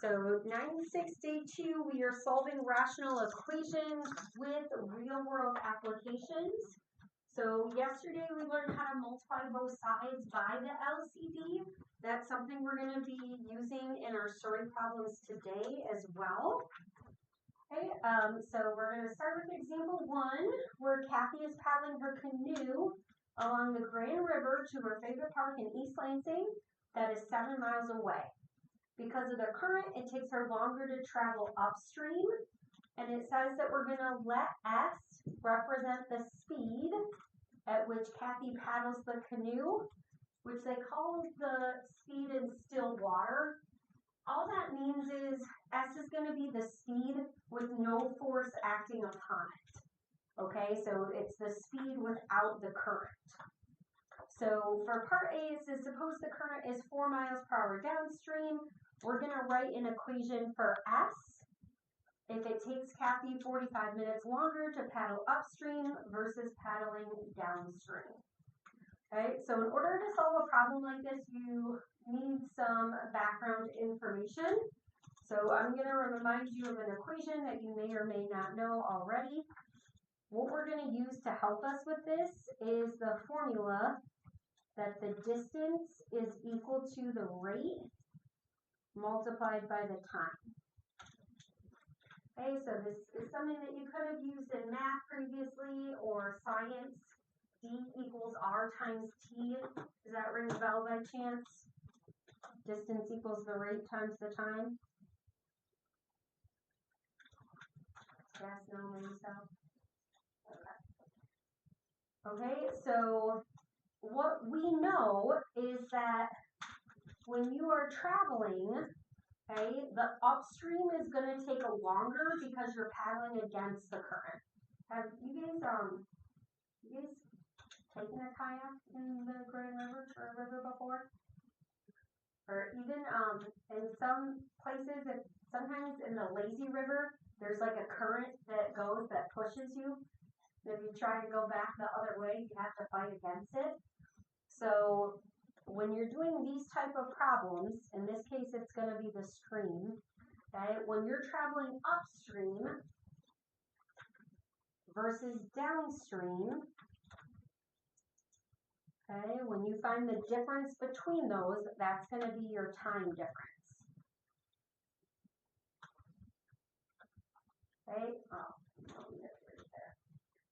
So 96 day 2, we are solving rational equations with real world applications. So yesterday we learned how to multiply both sides by the LCD. That's something we're going to be using in our story problems today as well. Okay, so we're going to start with example 1, where Kathy is paddling her canoe along the Grand River to her favorite park in East Lansing that is 7 miles away. Because of the current, it takes her longer to travel upstream, and it says that we're going to let S represent the speed at which Kathy paddles the canoe, which they call the speed in still water. All that means is S is going to be the speed with no force acting upon it. Okay, so it's the speed without the current. So for part A, it says suppose the current is 4 miles per hour downstream. We're going to write an equation for S. If it takes Kathy 45 minutes longer to paddle upstream versus paddling downstream. Okay, so in order to solve a problem like this, you need some background information. So I'm going to remind you of an equation that you may or may not know already. What we're going to use to help us with this is the formula that the distance is equal to the rate multiplied by the time. Okay, so this is something that you could have used in math previously or science. D equals R times T. Does that ring a bell by chance? Distance equals the rate times the time. Yes, no, maybe so. Okay, so what we know is that when you are traveling, okay, the upstream is going to take a longer because you're paddling against the current. Have you guys taken a kayak in the Grand River or a river before? Or even in some places, sometimes in the lazy river, there's like a current that goes that pushes you. If you try to go back the other way, you have to fight against it. So when you're doing these type of problems, in this case it's going to be the stream, okay? When you're traveling upstream versus downstream, okay, when you find the difference between those, that's going to be your time difference. Okay,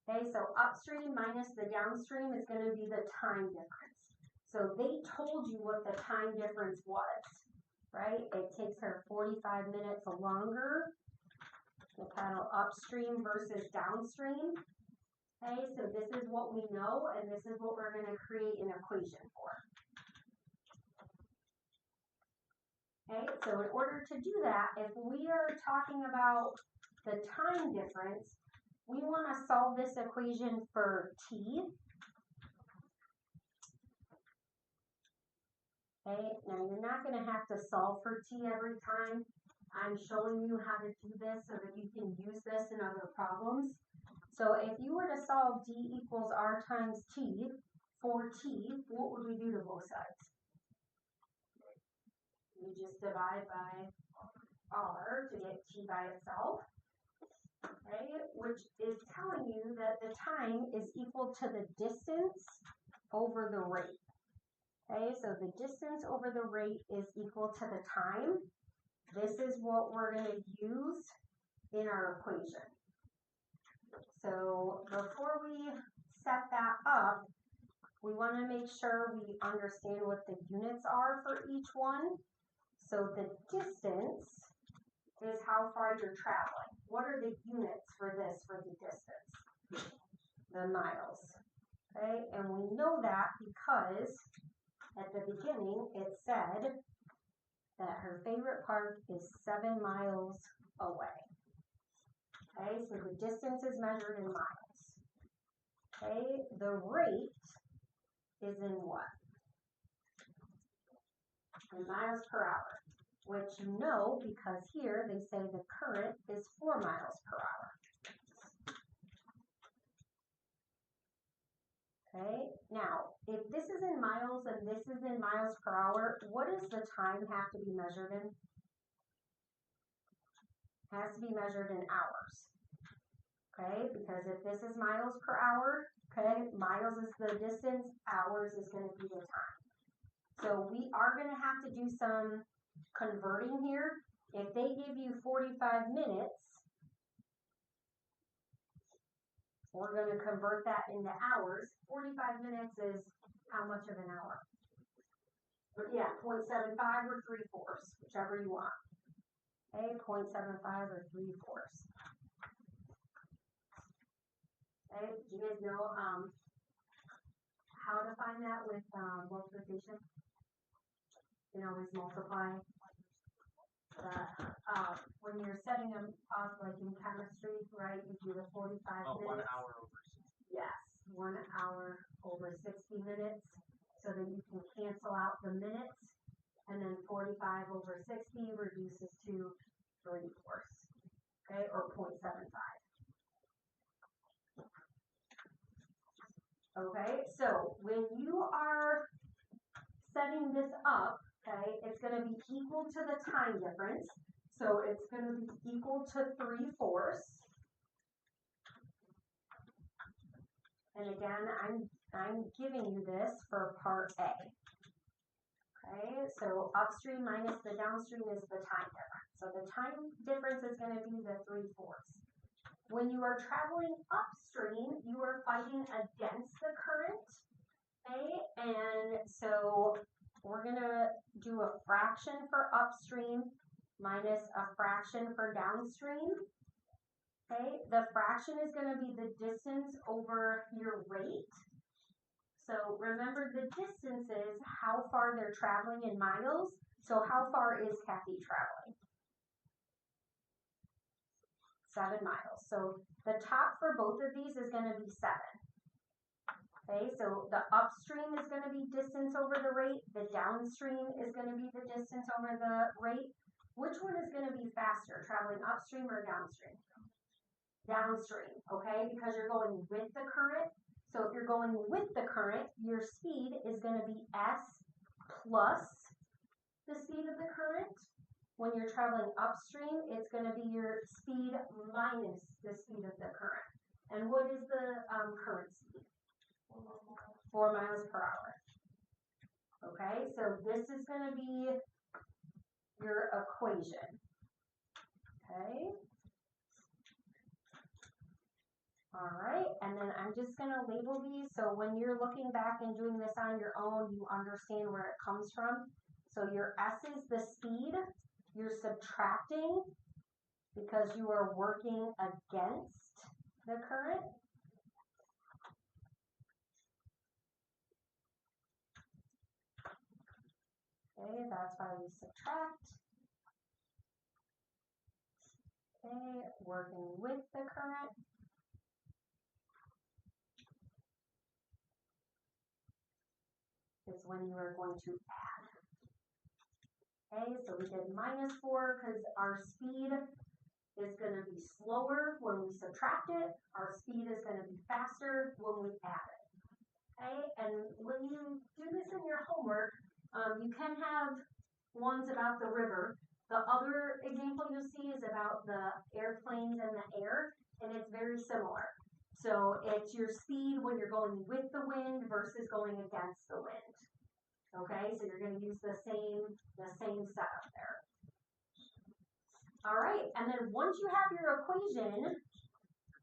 okay, so upstream minus the downstream is going to be the time difference. So they told you what the time difference was, right? It takes her 45 minutes longer to paddle upstream versus downstream. Okay, so this is what we know, and this is what we're going to create an equation for. Okay, so in order to do that, if we are talking about the time difference, we want to solve this equation for t. Okay, now you're not going to have to solve for t every time. I'm showing you how to do this so that you can use this in other problems. So if you were to solve d equals r times t for t, what would we do to both sides? You just divide by r to get t by itself, okay, which is telling you that the time is equal to the distance over the rate. Okay, so the distance over the rate is equal to the time. This is what we're going to use in our equation. So before we set that up, we want to make sure we understand what the units are for each one. So the distance is how far you're traveling. What are the units for this, for the distance? The miles. Okay, and we know that because at the beginning it said that her favorite park is 7 miles away. Okay, so the distance is measured in miles. Okay, the rate is in what? In miles per hour, which you know because here they say the current is 4 miles per hour. Okay, now if this is in miles and this is in miles per hour, what does the time have to be measured in? has to be measured in hours. Okay, because if this is miles per hour, okay, miles is the distance, hours is going to be the time. So we are going to have to do some converting here. If they give you 45 minutes, we're going to convert that into hours. 45 minutes is how much of an hour? But yeah, 0.75 or 3/4, whichever you want. Okay, 0.75 or 3/4. Okay, do you guys know how to find that with multiplication? You can always multiply. When you're setting them up, like in chemistry, right, you do the 45 minutes. 1 hour over 60. Yes, 1 hour over 60 minutes, so that you can cancel out the minutes, and then 45 over 60 reduces to 3/4, okay, or 0.75. Okay, so when you are setting this up, okay, it's going to be equal to the time difference. So it's going to be equal to 3/4. And again, I'm giving you this for part A. Okay, so upstream minus the downstream is the time difference. So the time difference is going to be the 3/4. When you are traveling upstream, you are fighting against the current. Okay, and so we're going to do a fraction for upstream minus a fraction for downstream. Okay, the fraction is going to be the distance over your rate. So remember, the distance is how far they're traveling in miles. So how far is Kathy traveling? 7 miles. So the top for both of these is going to be 7. Okay, so the upstream is going to be distance over the rate. The downstream is going to be the distance over the rate. Which one is going to be faster, traveling upstream or downstream? Downstream, okay, because you're going with the current. So if you're going with the current, your speed is going to be S plus the speed of the current. When you're traveling upstream, it's going to be your speed minus the speed of the current. And what is the current speed? 4 miles per hour. Okay, so this is going to be your equation. Okay. All right, and then I'm just going to label these so when you're looking back and doing this on your own, you understand where it comes from. So your S is the speed. You're subtracting because you are working against the current. Okay, that's why we subtract. Okay, working with the current. Is when you are going to add. Okay, so we did -4 because our speed is going to be slower when we subtract it. Our speed is going to be faster when we add it. Okay, and when you do this in your homework, you can have ones about the river. The other example you'll see is about the airplanes and the air, and it's very similar. So it's your speed when you're going with the wind versus going against the wind. Okay, so you're going to use the same setup there. All right, and then once you have your equation,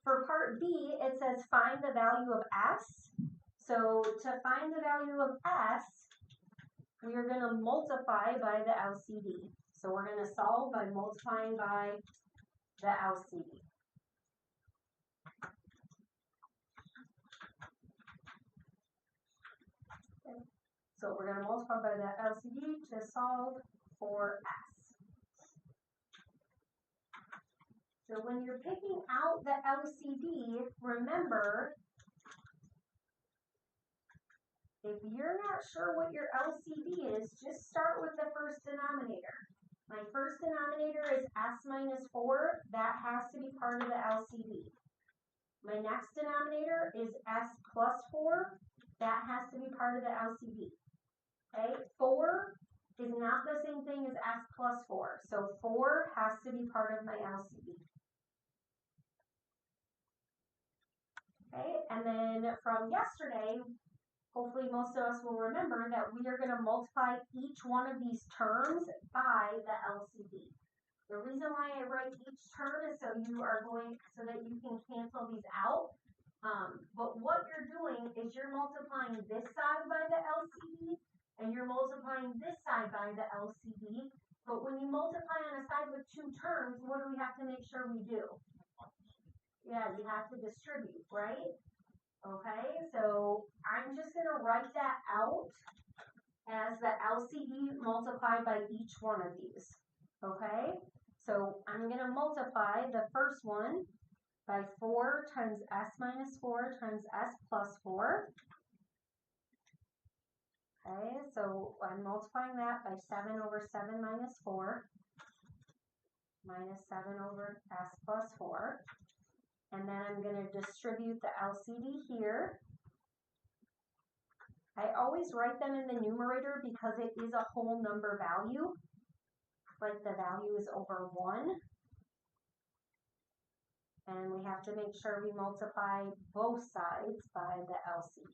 for part B, it says find the value of S. So to find the value of S, we are going to multiply by the LCD. So we're going to solve by multiplying by the LCD. Okay. So we're going to multiply by the LCD to solve for S. So when you're picking out the LCD, remember, if you're not sure what your LCD is, just start with the first denominator. My first denominator is S minus 4. That has to be part of the LCD. My next denominator is S plus 4. That has to be part of the LCD. Okay, 4 is not the same thing as S plus 4. So 4 has has to be part of my LCD. Okay, and then from yesterday, hopefully most of us will remember that we are going to multiply each one of these terms by the LCD. The reason why I write each term is so that you can cancel these out. But what you're doing is you're multiplying this side by the LCD and you're multiplying this side by the LCD. But when you multiply on a side with two terms, what do we have to make sure we do? Yeah, you have to distribute, right? Okay, so I'm just going to write that out as the LCD multiplied by each one of these. Okay, so I'm going to multiply the first one by 4 times s minus 4 times s plus 4. Okay, so I'm multiplying that by 7 over 7 minus 4 minus 7 over s plus 4. And then I'm going to distribute the LCD here. I always write them in the numerator because it is a whole number value. Like the value is over 1. And we have to make sure we multiply both sides by the LCD.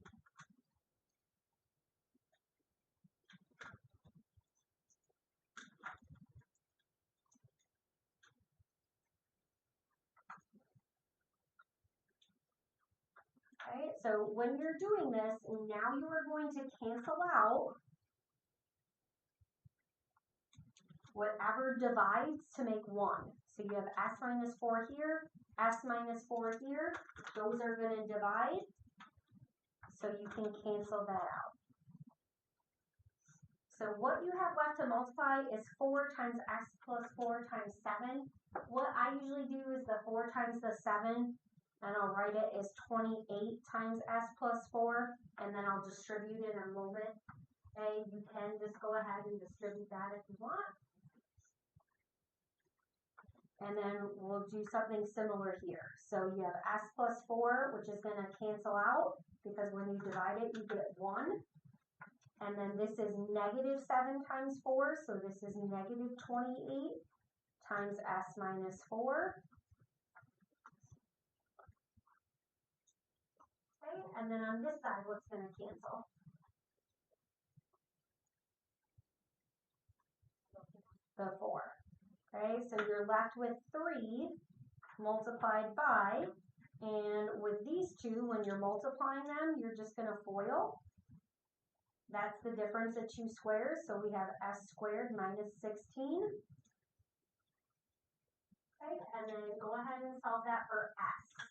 Okay, so when you're doing this, now you are going to cancel out whatever divides to make 1. So you have s minus 4 here, s minus 4 here. Those are going to divide, so you can cancel that out. So what you have left to multiply is 4 times s plus 4 times 7. What I usually do is the 4 times the 7, and I'll write it as 28 times s plus 4, and then I'll distribute it and move it. Okay, you can just go ahead and distribute that if you want. And then we'll do something similar here. So you have s plus 4, which is going to cancel out, because when you divide it, you get 1. And then this is negative 7 times 4, so this is negative 28 times s minus 4. Okay, and then on this side, what's going to cancel? The 4. Okay, so you're left with 3 multiplied by, and with these two, when you're multiplying them, you're just going to FOIL. That's the difference of 2 squares, so we have s squared minus 16. Okay, and then go ahead and solve that for s.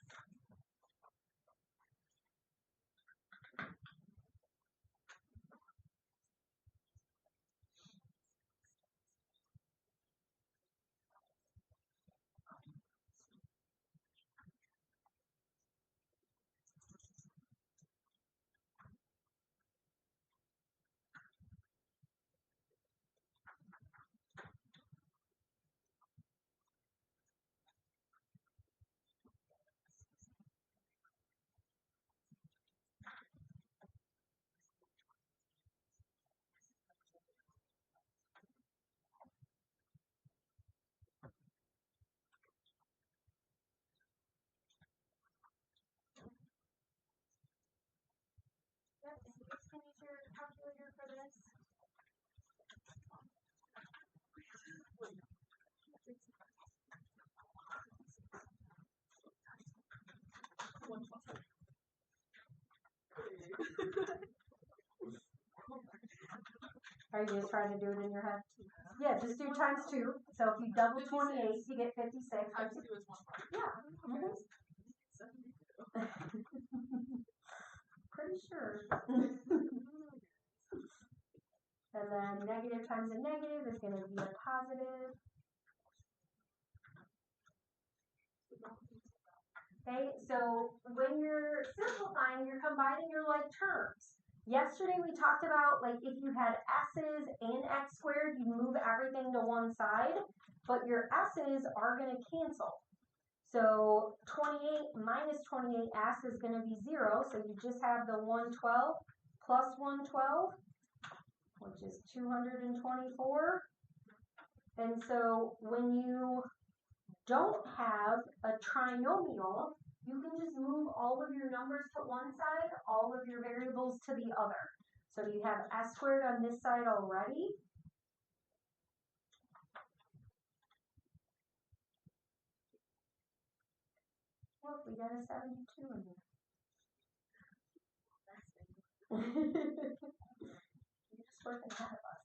Yep, and you can use your calculator for this. Are you just trying to do it in your head? Yeah, just do times 2. So if you double 28, you get 56. Yeah. Mm-hmm. Pretty sure. And then negative times a negative is going to be a positive. Okay, so when you're simplifying, you're combining your like terms. Yesterday we talked about like if you had s's and x squared, you move everything to one side, but your s's are going to cancel. So 28 minus 28s is going to be 0, so you just have the 112 plus 112, which is 224. And so when you don't have a trinomial, you can just move all of your numbers to one side, all of your variables to the other. So you have s squared on this side already. Look, we got a 72 in here. You're just working ahead of us.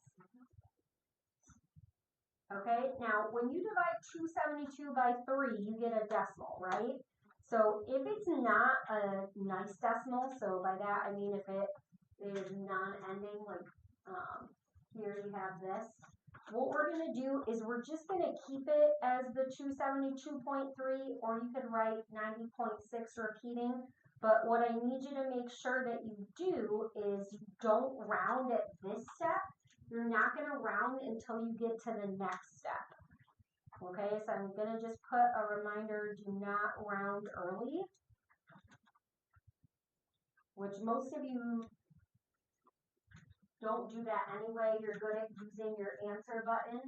Okay, now when you divide 272 by 3, you get a decimal, right? So if it's not a nice decimal, so by that I mean if it is non-ending, like here you have this, what we're going to do is we're just going to keep it as the 272.3, or you could write 90.6 repeating. But what I need you to make sure that you do is you don't round at this step. You're not going to round until you get to the next step. Okay, so I'm going to just put a reminder, do not round early, which most of you don't do that anyway. You're good at using your answer button.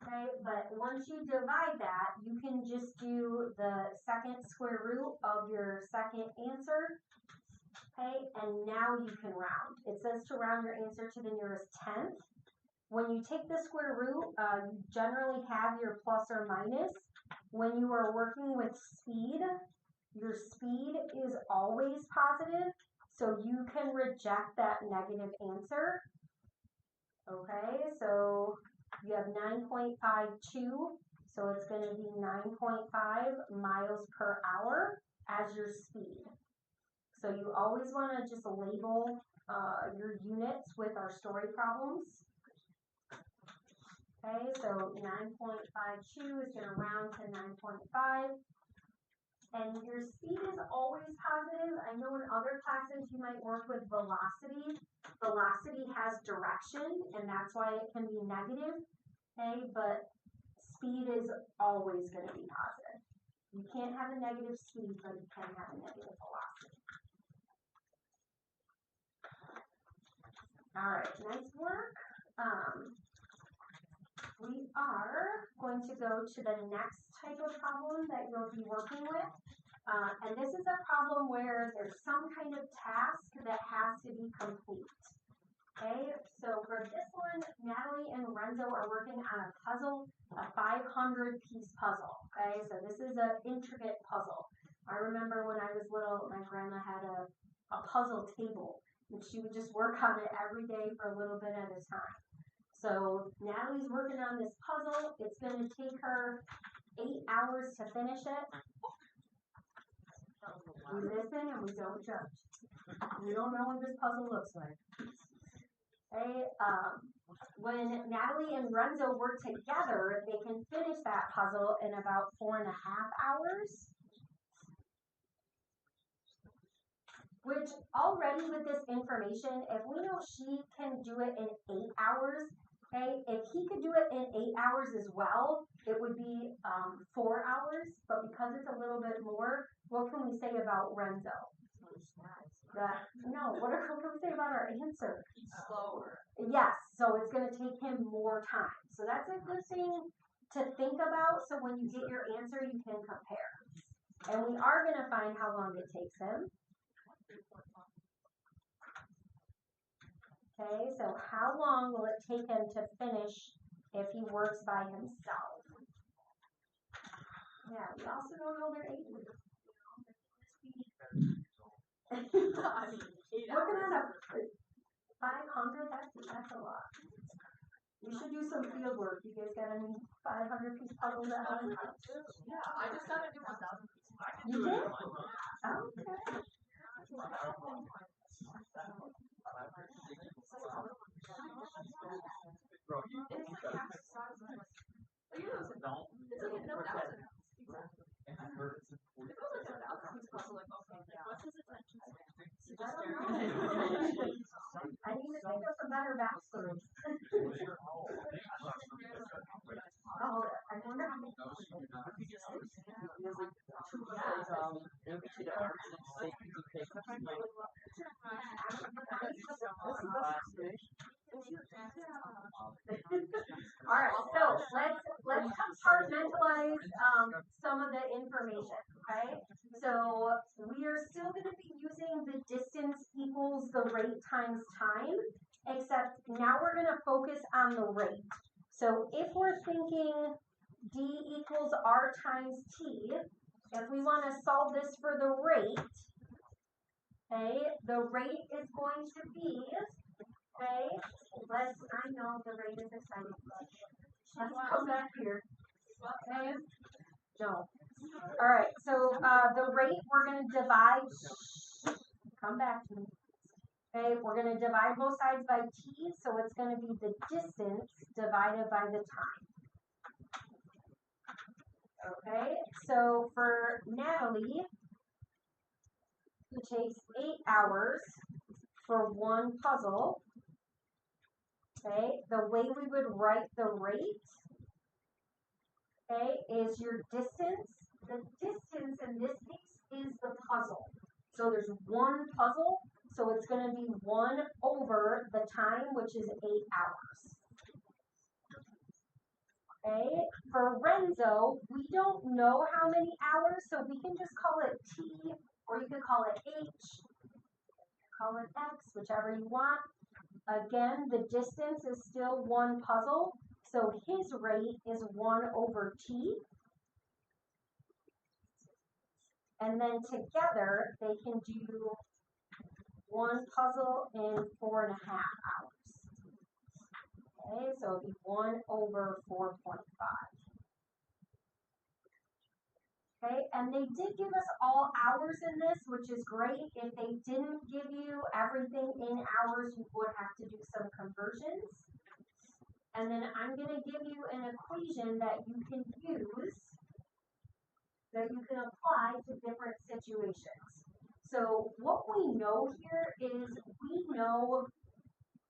Okay, but once you divide that, you can just do the second square root of your second answer. Okay, and now you can round. It says to round your answer to the nearest tenth. When you take the square root, you generally have your plus or minus. When you are working with speed, your speed is always positive, so you can reject that negative answer. Okay, so you have 9.52, so it's going to be 9.5 miles per hour as your speed. So you always want to just label your units with our story problems. Okay, so 9.52 is going to round to 9.5. And your speed is always positive. I know in other classes you might work with velocity. Velocity has direction, and that's why it can be negative. Okay, but speed is always going to be positive. You can't have a negative speed, but you can have a negative velocity. All right, nice work. We are going to go to the next type of problem that you'll be working with. And this is a problem where there's some kind of task that has to be complete. Okay, so for this one, Natalie and Renzo are working on a puzzle, a 500-piece puzzle. Okay, so this is an intricate puzzle. I remember when I was little, my grandma had a puzzle table, and she would just work on it every day for a little bit at a time. So Natalie's working on this puzzle. It's going to take her 8 hours to finish it. We listen and we don't judge. We don't know what this puzzle looks like. Okay, when Natalie and Renzo work together, they can finish that puzzle in about 4.5 hours. Which already with this information, if we know she can do it in 8 hours, okay, if he could do it in 8 hours as well, it would be 4 hours. But because it's a little bit more, what can we say about Renzo? What can we say about our answer? Slower. Yes, so it's going to take him more time. So that's a good thing to think about. So when you get your answer, you can compare. And we are going to find how long it takes him. Okay, so how long will it take him to finish if he works by himself? Yeah, we also don't know their ages. Looking at a 500, that's a lot. You should do some field work. You guys got any 500-piece puzzles at home? Yeah, I just got to do 1,000 pieces. You did? Okay. I need to think of some better backstory. Oh, I wonder how many. All right, so compartmentalize some of the information, okay? So we are still going to be using the distance equals the rate times time, except now we're going to focus on the rate. So if we're thinking d equals r times t, if we want to solve this for the rate, okay, the rate is going to be, okay, I know the rate is exciting, but let's come back here, okay, no. All right, so the rate we're going to divide, come back to me, okay, we're going to divide both sides by t, so it's going to be the distance divided by the time. Okay, so for Natalie, who takes 8 hours for one puzzle, okay, the way we would write the rate, okay, is your distance. The distance in this case is the puzzle. So there's one puzzle, so it's going to be 1 over the time, which is 8 hours. Okay, for Renzo, we don't know how many hours, so we can just call it T, or you could call it H, call it X, whichever you want. Again, the distance is still one puzzle, so his rate is 1 over T. And then together, they can do one puzzle in 4.5 hours. Okay, so it'll be 1 over 4.5. Okay, and they did give us all hours in this, which is great. If they didn't give you everything in hours, you would have to do some conversions. And then I'm going to give you an equation that you can use, that you can apply to different situations. So what we know here is we know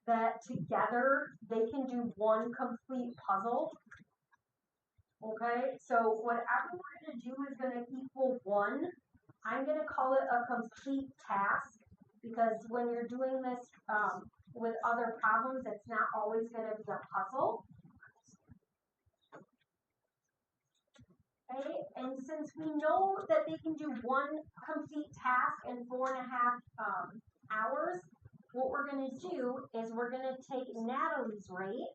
that together they can do one complete puzzle. Okay, so whatever we're going to do is going to equal 1. I'm going to call it a complete task because when you're doing this with other problems, it's not always going to be a puzzle. Okay, and since we know that they can do one complete task in 4.5 hours, what we're going to do is we're going to take Natalie's rate,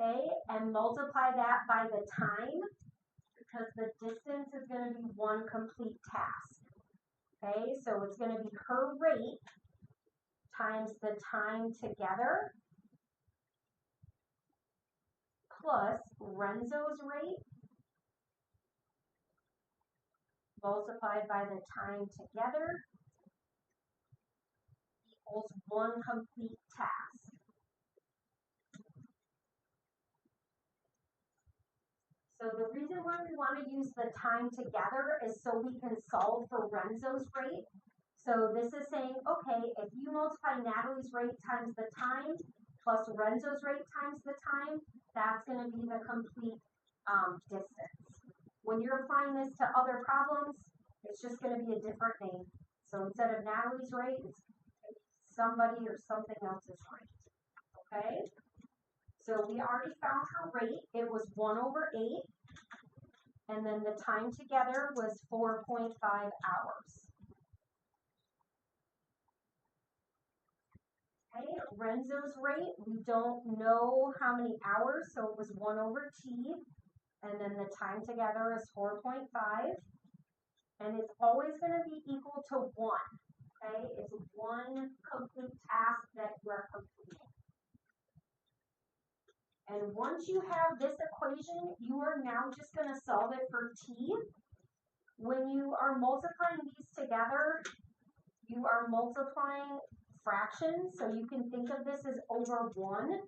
okay, and multiply that by the time, because the distance is going to be one complete task. Okay, so it's going to be her rate times the time together plus Renzo's rate multiplied by the time together equals one complete task. So the reason why we want to use the time together is so we can solve for Renzo's rate. So this is saying, okay, if you multiply Natalie's rate times the time plus Renzo's rate times the time, that's going to be the complete distance. When you're applying this to other problems, it's just going to be a different name. So instead of Natalie's rate, it's somebody or something else's rate. Okay? So we already found her rate. It was 1 over 8. And then the time together was 4.5 hours. Okay, Renzo's rate, we don't know how many hours, so it was 1 over t. And then the time together is 4.5. And it's always going to be equal to 1. Okay, it's one complete task that you are completing. And once you have this equation, you are now just going to solve it for t. When you are multiplying these together, you are multiplying fractions, so you can think of this as over 1.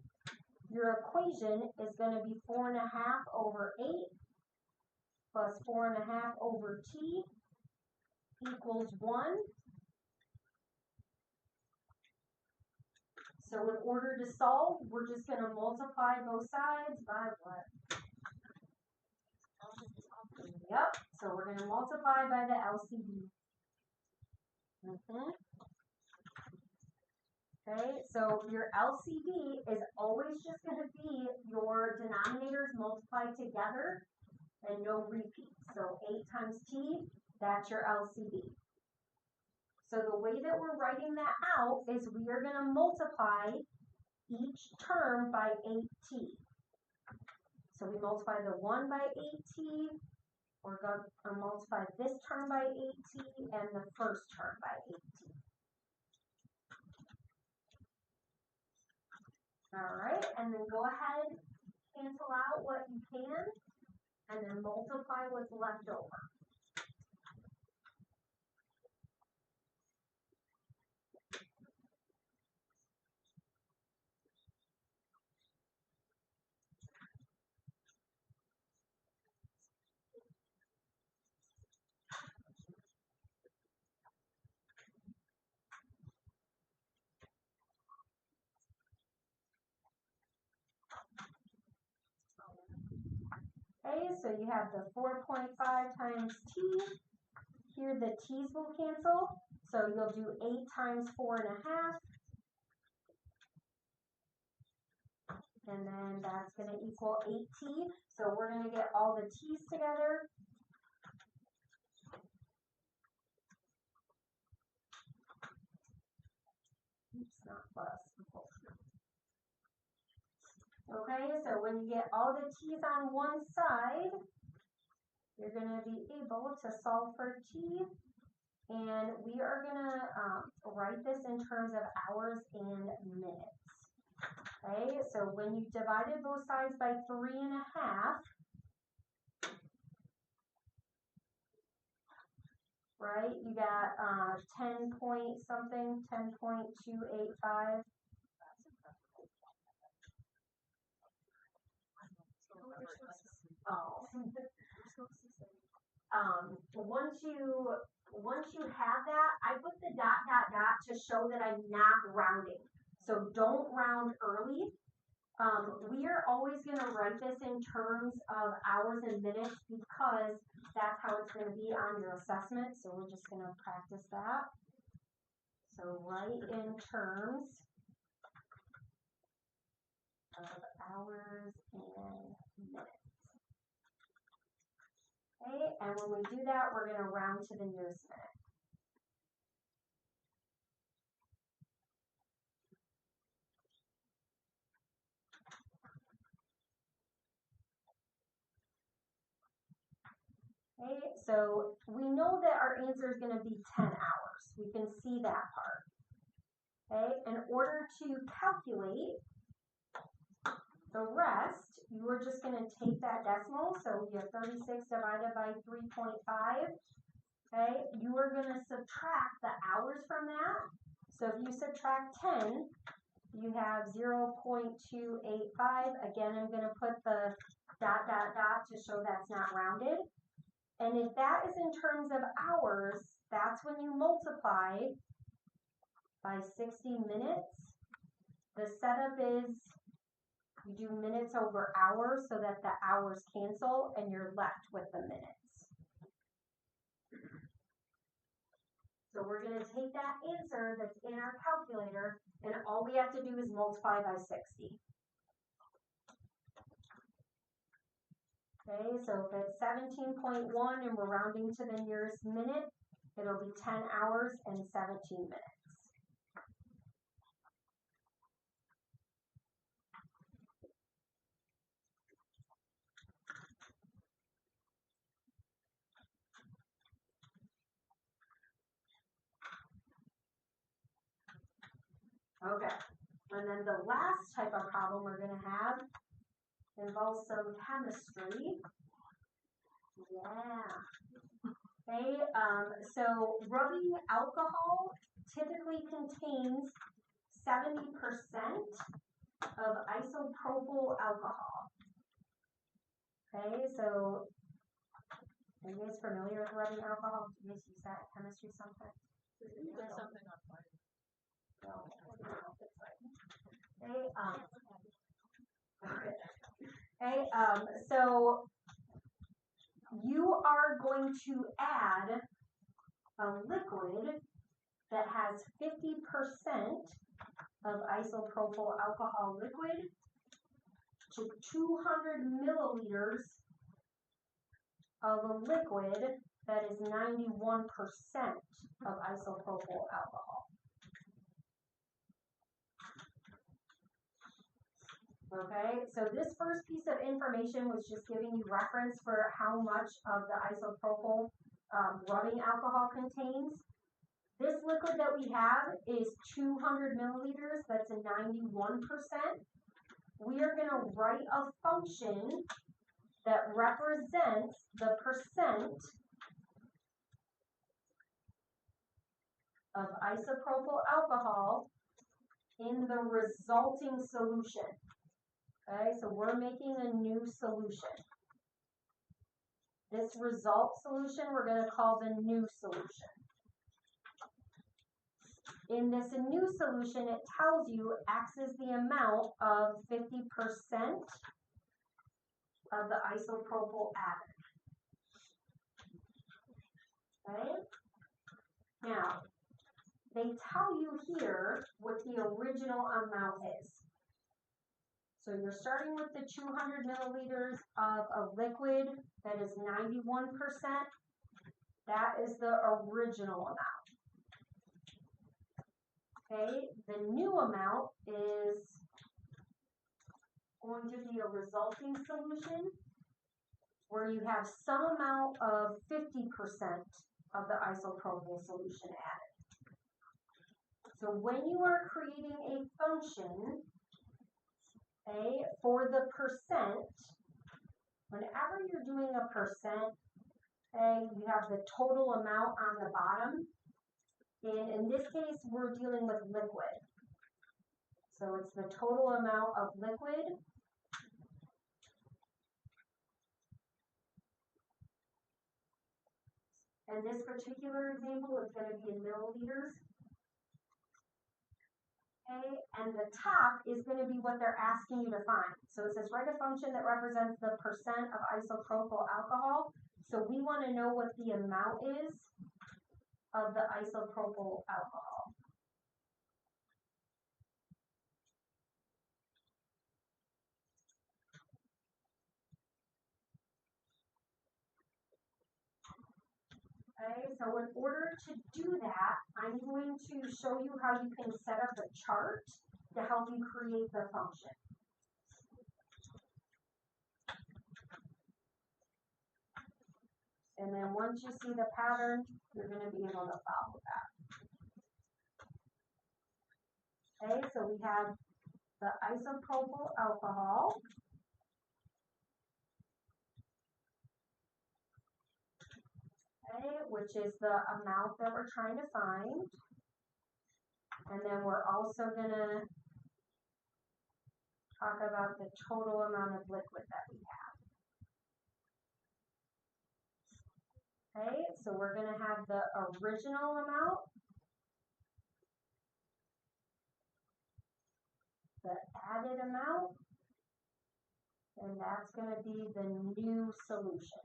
Your equation is going to be 4.5 over 8 plus 4.5 over t equals 1. So in order to solve, we're just going to multiply both sides by what? Yep, so we're going to multiply by the LCD. Okay, so your LCD is always just going to be your denominators multiplied together and no repeat. So 8 times t, that's your LCD. So the way that we're writing that out is we are going to multiply each term by 8t. So we multiply the 1 by 8t, we're going to multiply this term by 8t, and the first term by 8t. All right, and then go ahead, cancel out what you can, and then multiply what's left over. Okay, so you have the 4.5 times t. Here the t's will cancel. So you'll do 8 times 4.5. And then that's going to equal 8t. So we're going to get all the t's together. Oops, not plus. Okay, so when you get all the t's on one side, you're going to be able to solve for t. And we are going to write this in terms of hours and minutes. Okay, so when you divided both sides by 3.5, right, you got 10 point something, 10.285. Oh. Once you have that, I put the dot, dot, dot to show that I'm not rounding. So don't round early. We are always going to write this in terms of hours and minutes because that's how it's going to be on your assessment. So we're just going to practice that. So write in terms of hours and minutes. Okay, and when we do that, we're going to round to the nearest minute. Okay, so we know that our answer is going to be 10 hours. We can see that part. Okay, in order to calculate the rest, you are just going to take that decimal. So you have 36 divided by 3.5. Okay, you are going to subtract the hours from that. So if you subtract 10, you have 0.285. Again, I'm going to put the dot, dot, dot to show that's not rounded. And if that is in terms of hours, that's when you multiply by 60 minutes. The setup is you do minutes over hours so that the hours cancel and you're left with the minutes. So we're going to take that answer that's in our calculator and all we have to do is multiply by 60. Okay, so if it's 17.1 and we're rounding to the nearest minute, it'll be 10 hours and 17 minutes. Okay, and then the last type of problem we're going to have involves some chemistry. Yeah. Okay, so rubbing alcohol typically contains 70% of isopropyl alcohol. Okay, so are you guys familiar with rubbing alcohol? Do you guys use that in chemistry sometimes? There's something on fire. Okay, so you are going to add a liquid that has 50% of isopropyl alcohol liquid to 200 milliliters of a liquid that is 91% of isopropyl alcohol. Okay, so this first piece of information was just giving you reference for how much of the isopropyl rubbing alcohol contains. This liquid that we have is 200 milliliters, that's a 91%. We are going to write a function that represents the percent of isopropyl alcohol in the resulting solution. Okay, so we're making a new solution. This result solution we're going to call the new solution. In this new solution, it tells you X is the amount of 50% of the isopropyl added. Okay? Now, they tell you here what the original amount is. So you're starting with the 200 milliliters of a liquid that is 91%. That is the original amount. Okay, the new amount is going to be a resulting solution where you have some amount of 50% of the isopropyl solution added. So when you are creating a function, okay, for the percent, whenever you're doing a percent, okay, you have the total amount on the bottom. And in this case, we're dealing with liquid. So it's the total amount of liquid in this particular example, it's going to be in milliliters. Okay, and the top is going to be what they're asking you to find. So it says write a function that represents the percent of isopropyl alcohol. So we want to know what the amount is of the isopropyl alcohol. Okay, so in order to do that, I'm going to show you how you can set up a chart to help you create the function. And then once you see the pattern, you're going to be able to follow that. Okay, so we have the isopropyl alcohol. Okay, which is the amount that we're trying to find. And then we're also going to talk about the total amount of liquid that we have. Okay, so we're going to have the original amount, the added amount, and that's going to be the new solution.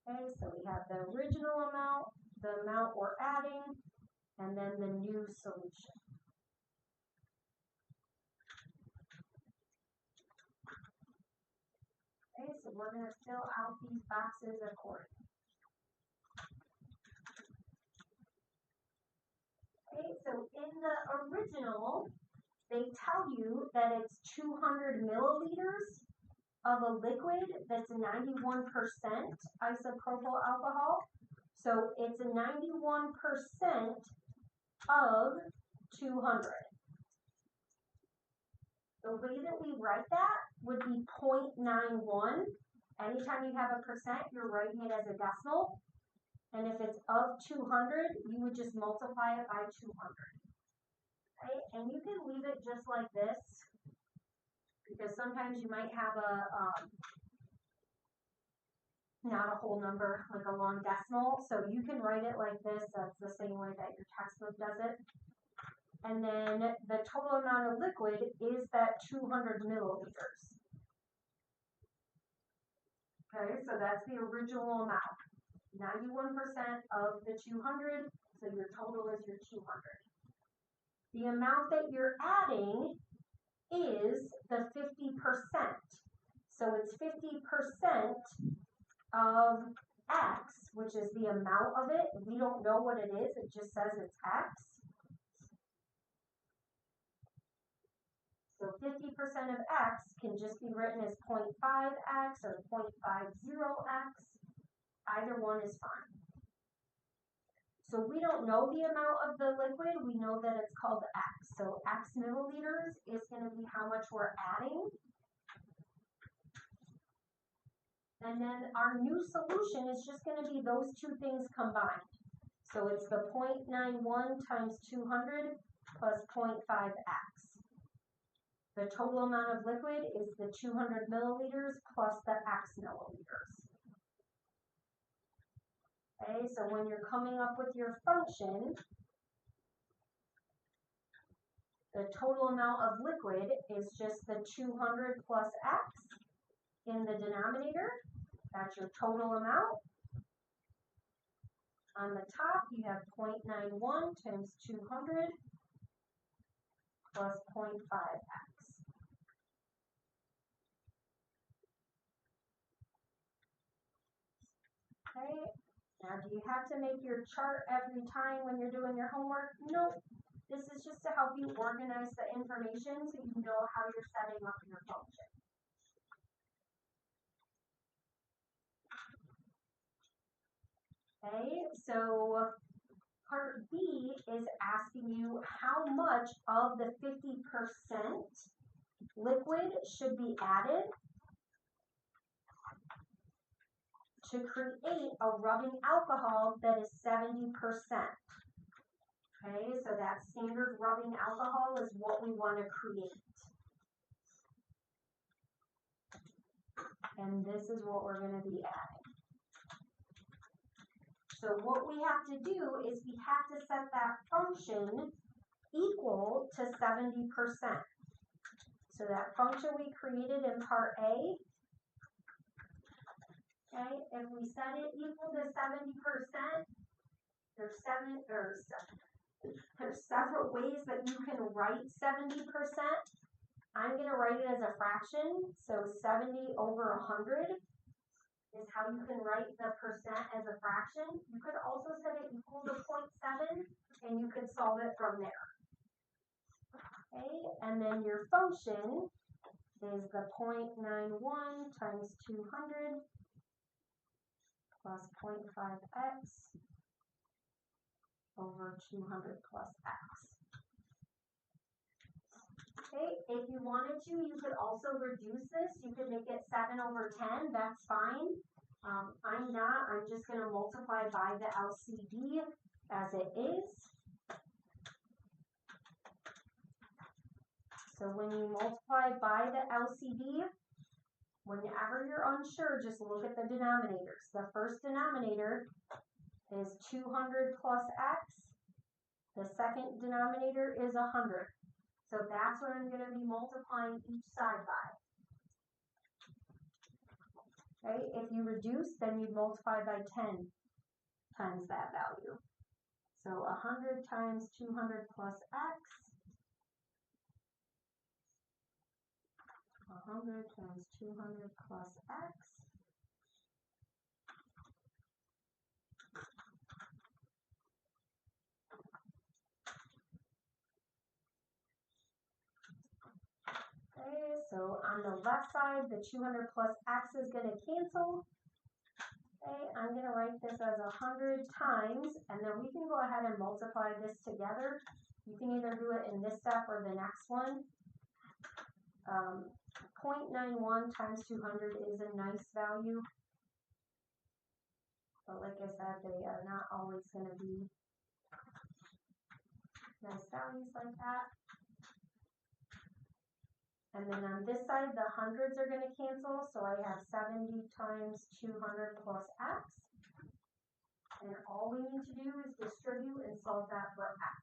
Okay, so we have the original amount, the amount we're adding, and then the new solution. Okay, so we're going to fill out these boxes accordingly. Okay, so in the original, they tell you that it's 200 milliliters of a liquid that's 91% isopropyl alcohol. So it's a 91% of 200. The way that we write that would be 0.91. Anytime you have a percent, you're writing it as a decimal. And if it's of 200, you would just multiply it by 200. Okay? And you can leave it just like this, because sometimes you might have not a whole number, like a long decimal. So you can write it like this. That's the same way that your textbook does it. And then the total amount of liquid is that 200 milliliters. Okay, so that's the original amount. 91% of the 200, so your total is your 200. The amount that you're adding is the 50%. So it's 50% of X, which is the amount of it. We don't know what it is, it just says it's X. So 50% of X can just be written as 0.5X or 0.50X. Either one is fine. So we don't know the amount of the liquid, we know that it's called X. So X milliliters is going to be how much we're adding. And then our new solution is just going to be those two things combined. So it's the 0.91 times 200 plus 0.5X. The total amount of liquid is the 200 milliliters plus the X milliliters. Okay, so when you're coming up with your function, the total amount of liquid is just the 200 plus X in the denominator. That's your total amount. On the top, you have 0.91 times 200 plus 0.5X. Okay, now do you have to make your chart every time when you're doing your homework? Nope. This is just to help you organize the information so you know how you're setting up your function. Okay, so part B is asking you how much of the 50% liquid should be added to create a rubbing alcohol that is 70%. Okay, so that standard rubbing alcohol is what we want to create. And this is what we're going to be adding. So what we have to do is we have to set that function equal to 70%. So that function we created in part A, okay, if we set it equal to 70%, there's several ways that you can write 70%. I'm going to write it as a fraction, so 70 over 100 is how you can write the percent as a fraction. You could also set it equal to 0.7, and you could solve it from there. Okay, and then your function is the 0.91 times 200 plus 0.5x over 200 plus x. Okay, if you wanted to, you could also reduce this. You could make it 7 over 10. That's fine. I'm not. I'm just going to multiply by the LCD as it is. So when you multiply by the LCD, whenever you're unsure, just look at the denominators. The first denominator is 200 plus x. The second denominator is 100. So that's what I'm going to be multiplying each side by. Okay, if you reduce, then you'd multiply by 10 times that value. So 100 times 200 plus x. 100 times 200 plus x. Okay, so on the left side, the 200 plus x is going to cancel. Okay, I'm going to write this as 100 times, and then we can go ahead and multiply this together. You can either do it in this step or the next one. 0.91 times 200 is a nice value. But like I said, they are not always going to be nice values like that. And then on this side, the hundreds are going to cancel. So I have 70 times 200 plus x. And all we need to do is distribute and solve that for x.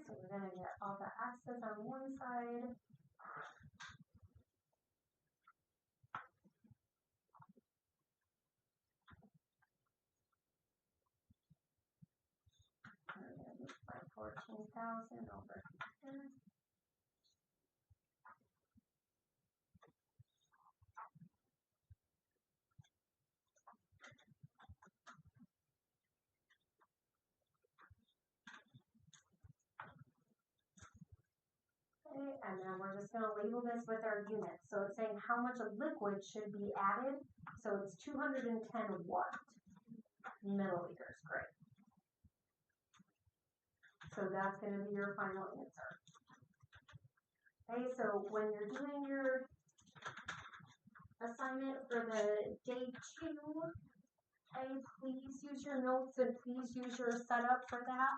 So we're going to get all the access on one side. And then by 14,000 over here. Okay, and then we're just going to label this with our units. So it's saying how much of liquid should be added. So it's 210 what? Milliliters. Great. So that's going to be your final answer. Okay, so when you're doing your assignment for the day 2, okay, please use your notes and please use your setup for that.